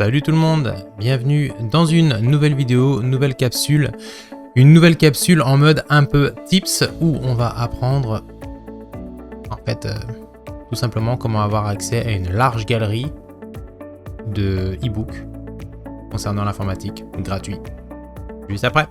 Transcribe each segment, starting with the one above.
Salut tout le monde, bienvenue dans une nouvelle vidéo, nouvelle capsule. Une nouvelle capsule en mode un peu tips où on va apprendre en fait tout simplement comment avoir accès à une large galerie de e-books concernant l'informatique gratuit. Juste après.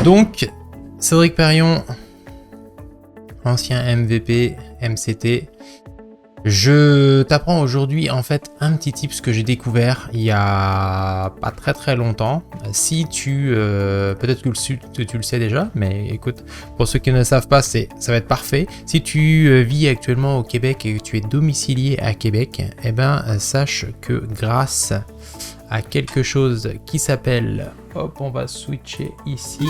Donc, Cédric Perrion, ancien MVP, MCT. Je t'apprends aujourd'hui en fait un petit tips que j'ai découvert il y a pas très longtemps. Si tu, peut-être que tu le sais déjà, mais écoute, pour ceux qui ne le savent pas, ça va être parfait. Si tu vis actuellement au Québec et que tu es domicilié à Québec, eh ben sache que grâce à quelque chose qui s'appelle, hop, on va switcher ici,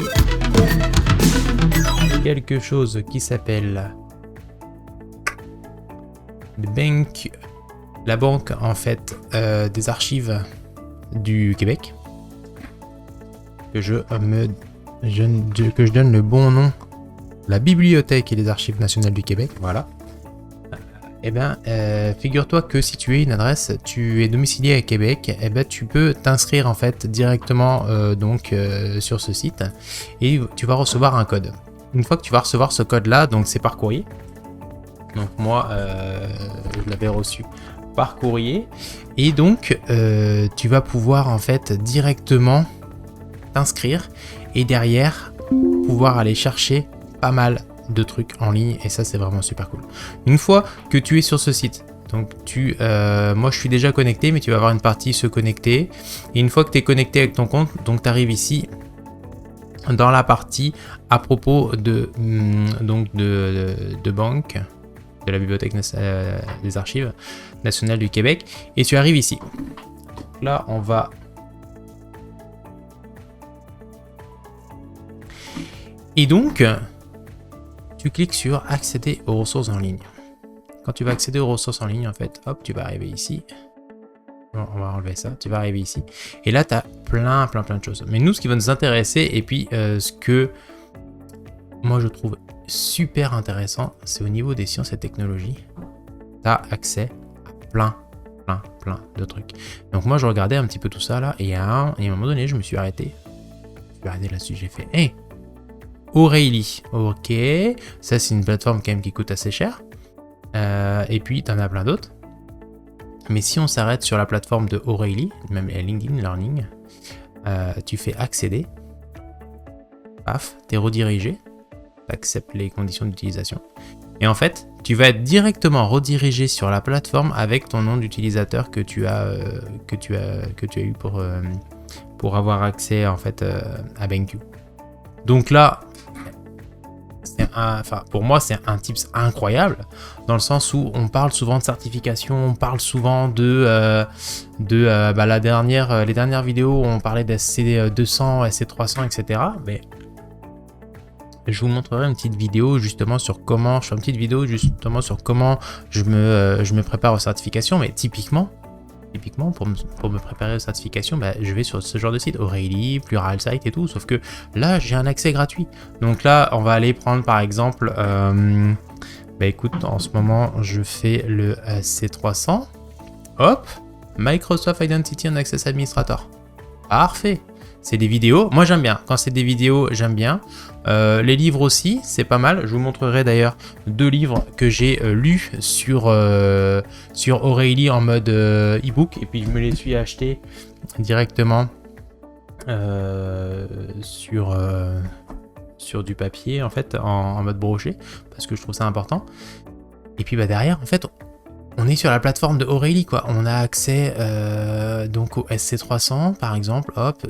quelque chose qui s'appelle la banque en fait des archives du Québec, que je donne le bon nom, la Bibliothèque et les Archives nationales du Québec, voilà. Eh bien, figure-toi que si tu es une adresse, tu es domicilié à Québec, eh ben, tu peux t'inscrire en fait directement sur ce site et tu vas recevoir un code. Une fois que tu vas recevoir ce code-là, donc c'est par courrier. Donc moi, je l'avais reçu par courrier et donc tu vas pouvoir en fait directement t'inscrire et derrière pouvoir aller chercher pas mal de trucs en ligne et ça c'est vraiment super cool. Une fois que tu es sur ce site, donc moi je suis déjà connecté, mais tu vas avoir une partie se connecter et une fois que tu es connecté avec ton compte, donc tu arrives ici dans la partie à propos de banque, de la Bibliothèque des Archives nationales du Québec et tu arrives ici. Donc là on va et donc tu cliques sur accéder aux ressources en ligne. Quand tu vas accéder aux ressources en ligne, en fait, hop, tu vas arriver ici. Bon, on va enlever ça. Tu vas arriver ici. Et là, tu as plein de choses. Mais nous, ce qui va nous intéresser, et puis ce que moi je trouve super intéressant, c'est au niveau des sciences et technologies. Tu as accès à plein de trucs. Donc moi, je regardais un petit peu tout ça là. Et à un moment donné, je me suis arrêté. Là-dessus, j'ai fait, hey, O'Reilly, ok, ça c'est une plateforme quand même qui coûte assez cher, et puis t'en as plein d'autres, mais si on s'arrête sur la plateforme de O'Reilly, même LinkedIn Learning, tu fais accéder, paf, t'es redirigé, t'acceptes les conditions d'utilisation, et en fait, tu vas être directement redirigé sur la plateforme avec ton nom d'utilisateur que tu as eu pour avoir accès en fait à BenQ. Donc là, pour moi, c'est un tips incroyable dans le sens où on parle souvent de certification, on parle souvent les dernières vidéos où on parlait d'SC200, SC300, etc. Mais je vous montrerai une petite vidéo justement sur comment je me prépare aux certifications. Mais typiquement, pour me préparer aux certifications, je vais sur ce genre de site, O'Reilly, Pluralsight et tout, sauf que là, j'ai un accès gratuit. Donc là, on va aller prendre par exemple, écoute, en ce moment, je fais le C300. Hop, Microsoft Identity and Access Administrator. Parfait. C'est des vidéos. Moi, j'aime bien. Quand c'est des vidéos, j'aime bien. Les livres aussi, c'est pas mal. Je vous montrerai d'ailleurs 2 livres que j'ai lus sur O'Reilly en mode e-book. Et puis, je me les suis achetés directement sur du papier, en fait, en mode broché. Parce que je trouve ça important. Et puis, derrière, en fait, on est sur la plateforme de O'Reilly, quoi. On a accès donc au SC300 par exemple, hop,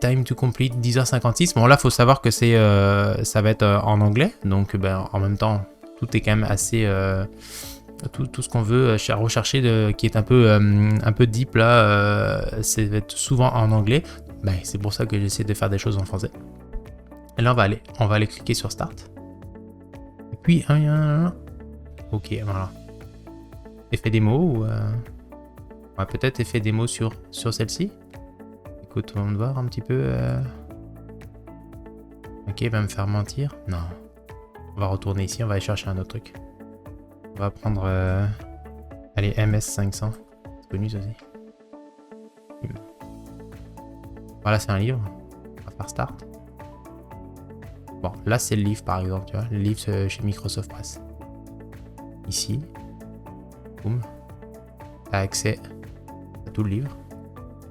time to complete 10h56. Bon là, faut savoir que ça va être en anglais, donc en même temps, tout est quand même assez tout ce qu'on veut rechercher qui est un peu deep là, ça va être souvent en anglais. C'est pour ça que j'essaie de faire des choses en français. Et là, on va aller cliquer sur Start. Et puis, ok, voilà. Effet démo ou On va peut-être effet démo sur celle-ci. Écoute, on va voir un petit peu. Ok, il va me faire mentir. Non. On va retourner ici, on va aller chercher un autre truc. On va prendre... allez, MS500. C'est connu ça aussi. Voilà, c'est un livre. On va faire Start. Bon, là c'est le livre par exemple, tu vois. Le livre chez Microsoft Press. Ici. Boum. Tu as accès à tout le livre.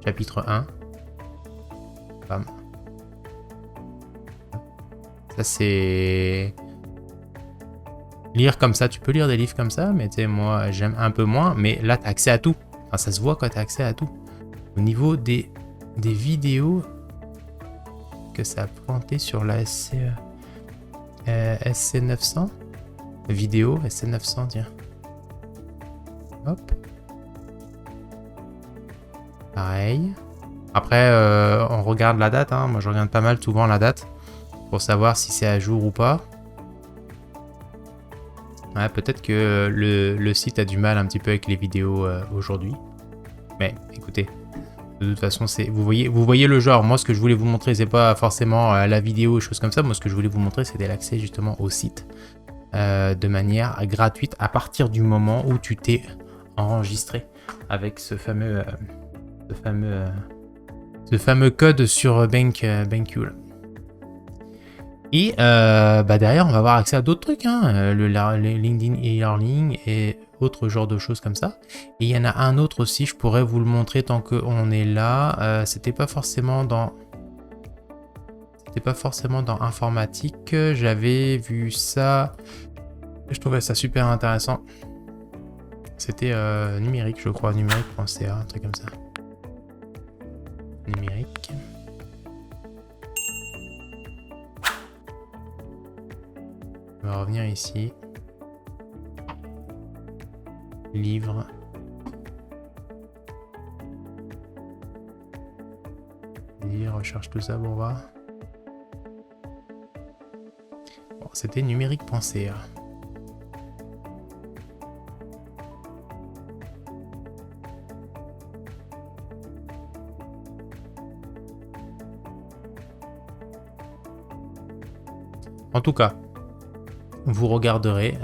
Chapitre 1. Bam. Ça c'est... Lire comme ça, tu peux lire des livres comme ça, mais tu sais, moi j'aime un peu moins. Mais là tu as accès à tout. Enfin, ça se voit quand tu as accès à tout. Au niveau des vidéos que ça a planté sur la SC900. Vidéo SC900, tiens. Hop. Pareil. Après, on regarde la date. Hein. Moi, je regarde pas mal souvent la date pour savoir si c'est à jour ou pas. Ouais, peut-être que le site a du mal un petit peu avec les vidéos aujourd'hui. Mais écoutez, de toute façon, vous voyez le genre. Moi, ce que je voulais vous montrer, c'est pas forcément la vidéo et choses comme ça. Moi, ce que je voulais vous montrer, c'était l'accès justement au site de manière gratuite à partir du moment où tu t'es enregistré avec ce fameux code sur BenQ. Et derrière, on va avoir accès à d'autres trucs, hein, le LinkedIn e-learning et autre genre de choses comme ça. Et il y en a un autre aussi, je pourrais vous le montrer tant qu'on est là. C'était pas forcément dans informatique. J'avais vu ça. Je trouvais ça super intéressant. C'était numérique, je crois, numérique.ca, un truc comme ça. Numérique. On va revenir ici. Livre. Et recherche tout ça pour voir. Bon, c'était numérique.ca. En tout cas, vous regarderez,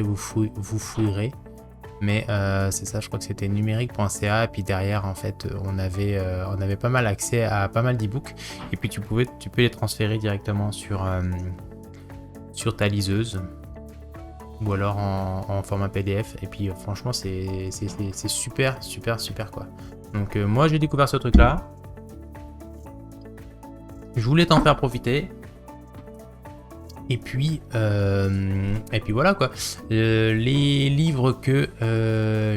vous fouillerez, mais c'est ça, je crois que c'était numérique.ca, et puis derrière, en fait, on avait pas mal accès à pas mal d'e-books, et puis tu peux les transférer directement sur ta liseuse, ou alors en format PDF, et puis franchement, c'est super, quoi. Donc moi, j'ai découvert ce truc-là, je voulais t'en faire profiter. Et puis voilà quoi. Les livres que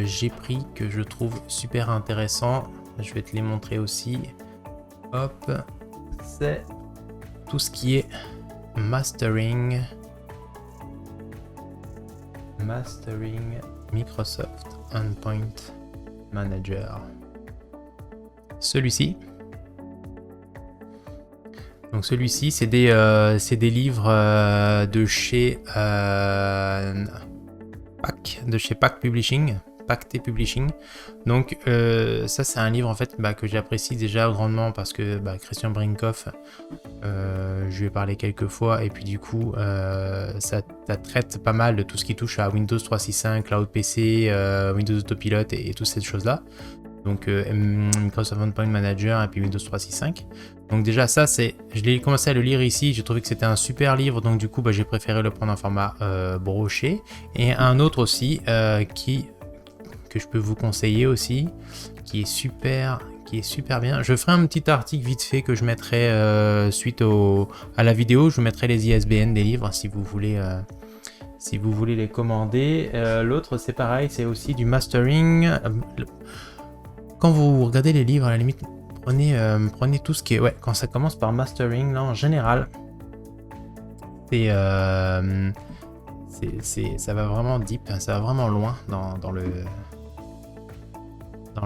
j'ai pris, que je trouve super intéressants, je vais te les montrer aussi. Hop, c'est tout ce qui est Mastering Microsoft Endpoint Manager. Celui-ci. Donc celui-ci, c'est des livres de chez PAC Publishing, PAC Publishing. Donc ça, c'est un livre en fait que j'apprécie déjà grandement parce que Christian Brinkhoff, je lui ai parlé quelques fois et puis du coup, ça traite pas mal de tout ce qui touche à Windows 365, Cloud PC, Windows Autopilot et toutes ces choses-là. Donc Microsoft Endpoint Manager et puis Windows 365. Donc déjà ça, je l'ai commencé à le lire ici, j'ai trouvé que c'était un super livre, donc du coup j'ai préféré le prendre en format broché. Et un autre aussi que je peux vous conseiller aussi, qui est super bien. Je ferai un petit article vite fait que je mettrai suite à la vidéo, je vous mettrai les ISBN des livres si vous voulez les commander. L'autre c'est pareil, c'est aussi du mastering. Quand vous regardez les livres, à la limite, prenez tout ce qui est... Ouais, quand ça commence par mastering, là, en général, ça va vraiment deep, ça va vraiment loin dans le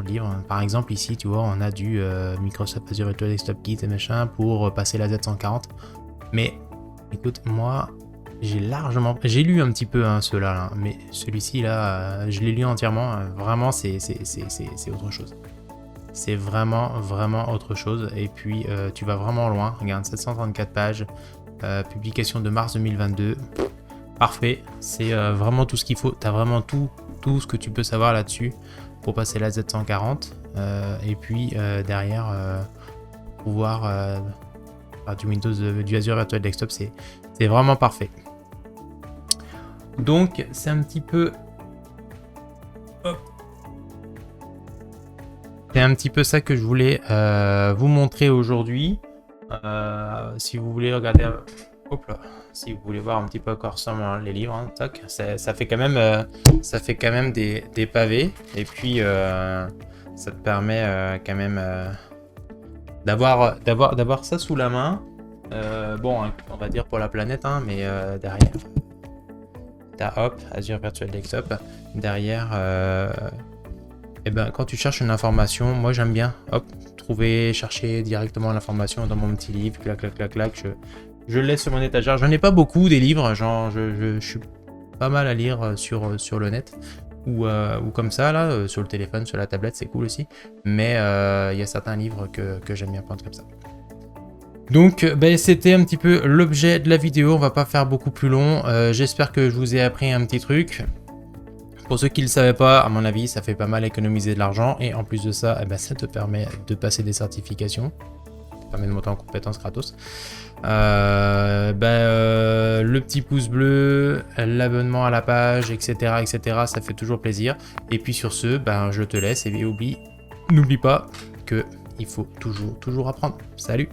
livre. Par exemple, ici, tu vois, on a du Microsoft Azure Virtual Desktop Kit et machin pour passer la Z140. Mais, écoute, moi, j'ai largement... J'ai lu un petit peu hein, ceux-là, là, mais celui-ci, là, je l'ai lu entièrement. Vraiment, c'est autre chose. C'est vraiment autre chose. Et puis, tu vas vraiment loin. Regarde, 734 pages. Publication de mars 2022. Parfait. C'est vraiment tout ce qu'il faut. Tu as vraiment tout ce que tu peux savoir là-dessus pour passer la Z140. Et puis, derrière, pouvoir... du Windows, du Azure Virtual Desktop, c'est vraiment parfait. Donc, c'est un petit peu... Hop. C'est un petit peu ça que je voulais vous montrer aujourd'hui. Si vous voulez regarder, hop là, si vous voulez voir un petit peu à quoi ressemblent hein, les livres, hein, toc, ça fait quand même des pavés. Et puis ça te permet quand même d'avoir ça sous la main. Bon, hein, on va dire pour la planète, hein, mais derrière, t'as hop, Azure Virtual Desktop. Derrière. Et ben, quand tu cherches une information, moi j'aime bien, hop, chercher directement l'information dans mon petit livre, clac, clac, clac, clac, je le laisse sur mon étagère. J'en ai pas beaucoup des livres, genre je suis pas mal à lire sur le net, ou comme ça, là, sur le téléphone, sur la tablette, c'est cool aussi, mais il y a certains livres que j'aime bien prendre comme ça. Donc ben, c'était un petit peu l'objet de la vidéo, on va pas faire beaucoup plus long, j'espère que je vous ai appris un petit truc. Pour ceux qui ne le savaient pas, à mon avis, ça fait pas mal économiser de l'argent. Et en plus de ça, eh ben, ça te permet de passer des certifications. Ça te permet de monter en compétences gratos. Le petit pouce bleu, l'abonnement à la page, etc., etc. Ça fait toujours plaisir. Et puis sur ce, ben, je te laisse et n'oublie pas qu'il faut toujours apprendre. Salut!